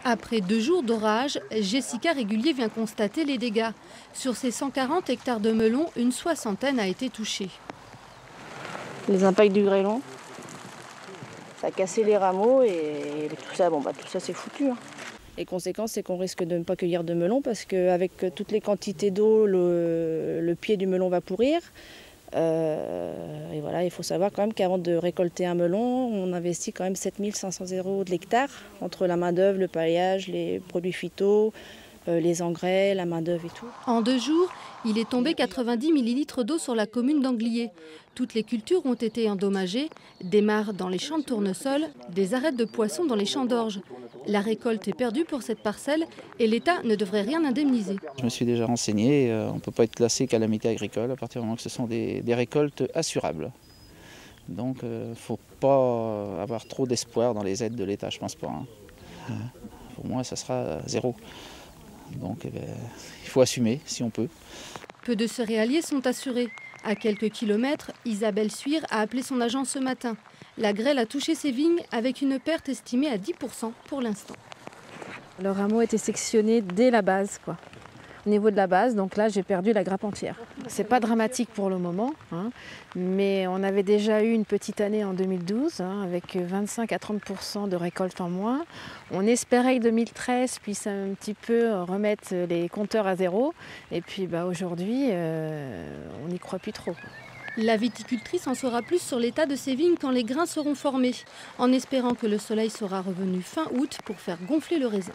Après 2 jours d'orage, Jessica Régulier vient constater les dégâts. Sur ses 140 hectares de melons, une soixantaine a été touchée. Les impacts du grêlon, ça a cassé les rameaux et tout ça, tout ça c'est foutu. Les conséquences, c'est qu'on risque de ne pas cueillir de melons parce qu'avec toutes les quantités d'eau, le pied du melon va pourrir. Et voilà, il faut savoir quand même qu'avant de récolter un melon, on investit quand même 7 500 € de l'hectare entre la main-d'œuvre, le paillage, les produits phyto, les engrais, la main-d'œuvre et tout. En 2 jours, il est tombé 90 millilitres d'eau sur la commune d'Anglier. Toutes les cultures ont été endommagées, des mares dans les champs de tournesol, des arêtes de poissons dans les champs d'orge. La récolte est perdue pour cette parcelle et l'État ne devrait rien indemniser. Je me suis déjà renseigné, on ne peut pas être classé calamité agricole à partir du moment que ce sont des récoltes assurables. Donc il ne faut pas avoir trop d'espoir dans les aides de l'État, je ne pense pas. Pour moi, ça sera zéro. Donc il faut assumer si on peut. Peu de céréaliers sont assurés. À quelques kilomètres, Isabelle Suire a appelé son agent ce matin. La grêle a touché ses vignes avec une perte estimée à 10% pour l'instant. Le rameau était sectionné dès la base, au niveau de la base, donc là j'ai perdu la grappe entière. C'est pas dramatique pour le moment, mais on avait déjà eu une petite année en 2012 avec 25 à 30% de récolte en moins. On espérait que 2013 puisse un petit peu remettre les compteurs à zéro, et puis aujourd'hui on n'y croit plus trop. La viticultrice en saura plus sur l'état de ses vignes quand les grains seront formés, en espérant que le soleil sera revenu fin août pour faire gonfler le raisin.